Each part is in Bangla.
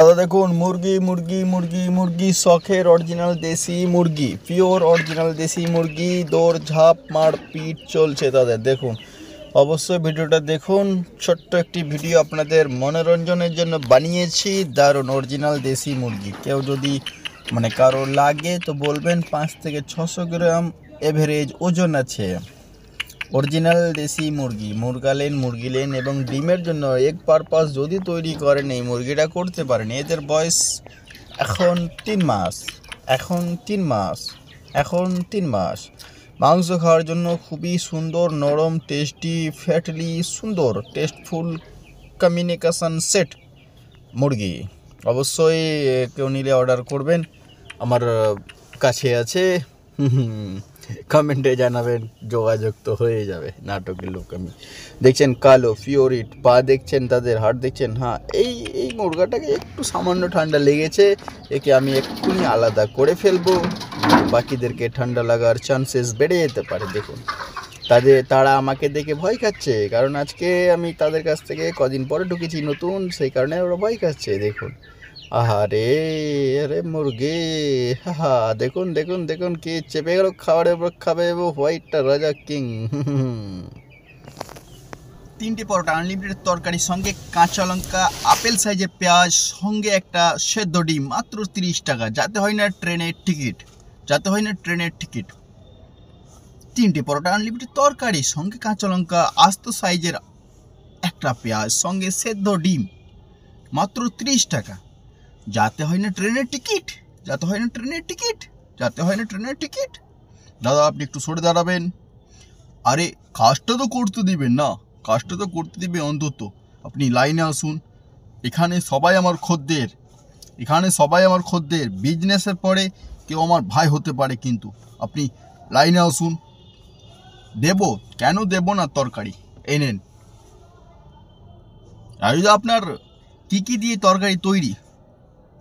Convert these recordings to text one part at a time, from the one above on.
দাদা দেখুন, মুরগি মুরগি মুরগি মুরগি শখের অরিজিনাল দেশি মুরগি, পিওর অরিজিনাল দেশি মুরগি, দৌড় ঝাঁপ মারপিট চলছে তাদের। দেখুন, অবশ্যই ভিডিওটা দেখুন। ছোট্ট একটি ভিডিও আপনাদের মনোরঞ্জনের জন্য বানিয়েছি। দারুণ অরিজিনাল দেশি মুরগি। কেউ যদি কারো লাগে তো বলবেন। 5 থেকে 600 গ্রাম এভারেজ ওজন আছে। অরিজিনাল দেশি মুরগি, মুরগিলেন এবং ডিমের জন্য এগ পারপাস যদি তৈরি করেন এই মুরগিটা করতে পারেন। এদের বয়স এখন 3 মাস। এখন 3 মাস। মাংস খাওয়ার জন্য খুবই সুন্দর, নরম, টেস্টি, ফ্যাটলি, সুন্দর, টেস্টফুল কমিউনিকেশন সেট মুরগি। অবশ্যই কেউ নিলে অর্ডার করবেন, আমার কাছে আছে। কমেন্টে জানাবেন, যোগাযোগ তো হয়ে যাবে। নাটকের লোক আমি। দেখছেন কালো ফিওরিট পা, দেখছেন তাদের হাড় দেখছেন। হ্যাঁ, এই মুরগাটাকে একটু সামান্য ঠান্ডা লেগেছে, একে আমি এক্ষুনি আলাদা করে ফেলবো। বাকিদেরকে ঠান্ডা লাগার চান্সেস বেড়ে যেতে পারে। দেখুন, তারা আমাকে দেখে ভয় খাচ্ছে, কারণ আজকে আমি তাদের কাছ থেকে কদিন পরে ঢুকেছি নতুন, সেই কারণে ওরা ভয় খাচ্ছে। দেখুন, আরে মুরগি, হা দেখুন দেখুন দেখুন কি চেপে গেল খাবারের উপর, খাবে হোয়াইটটা রাজা কিং। 3টে পরোটা, আনলিমিটেড তরকারির সঙ্গে কাঁচা লঙ্কা, আপেল সাইজের পেঁয়াজ, সঙ্গে একটা সেদ্ধ ডিম, মাত্র 30 টাকা। যাতে হয় না ট্রেনের টিকিট। 3টে পরোটা, আনলিমিটেড তরকারি, সঙ্গে কাঁচা লঙ্কা, আস্ত সাইজের একটা পেঁয়াজ, সঙ্গে সেদ্ধ ডিম, মাত্র 30 টাকা। যাতে হয় না ট্রেনের টিকিট। দাদা আপনি একটু সরে দাঁড়াবেন। আরে কাজটা তো করতে দিবেন না, অন্তত আপনি লাইনে আসুন। এখানে সবাই আমার খদ্দের। বিজনেসের পরে কেউ আমার ভাই হতে পারে, কিন্তু আপনি লাইনে আসুন। কেন দেব না তরকারি? এই নেন। আর আপনার কি দিয়ে তরকারি তৈরি?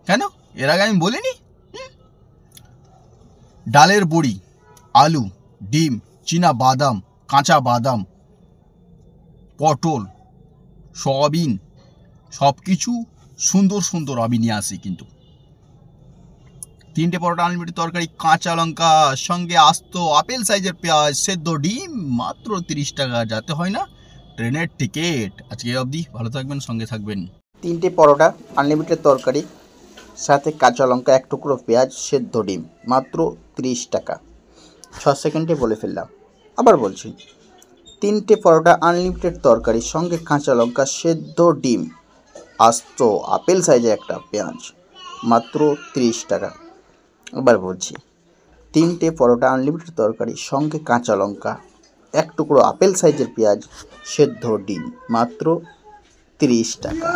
কেন এর আগে আমি বলিনি? ডালের বড়ি, আলু, ডিম, চীনা বাদাম, কাঁচা বাদাম, পটল, সয়াবিন, সব কিছু সুন্দর আমি নিয়ে আসি। কিন্তু 3টে পরোটা, আনলিমিটেড তরকারি, কাঁচা লঙ্কা, সঙ্গে আস্ত আপেল সাইজের পেঁয়াজ, সেদ্ধ ডিম, মাত্র 30 টাকা। যাতে হয় না ট্রেনের টিকিট। আজকে অবধি, ভালো থাকবেন, সঙ্গে থাকবেন। 3টে পরোটা, আনলিমিটেড তরকারি, সাথে কাঁচা লঙ্কা, 1 টুকরো পেঁয়াজ, সেদ্ধ ডিম, মাত্র 30 টাকা। 6 সেকেন্ডে বলে ফেললাম, আবার বলছি। 3টে পরোটা, আনলিমিটেড তরকারি, সঙ্গে কাঁচা লঙ্কা, সেদ্ধ ডিম, আস্ত আপেল সাইজে একটা পেঁয়াজ, মাত্র 30 টাকা। আবার বলছি, 3টে পরোটা, আনলিমিটেড তরকারি, সঙ্গে কাঁচা লঙ্কা, 1 টুকরো আপেল সাইজের পেঁয়াজ, সেদ্ধ ডিম, মাত্র 30 টাকা।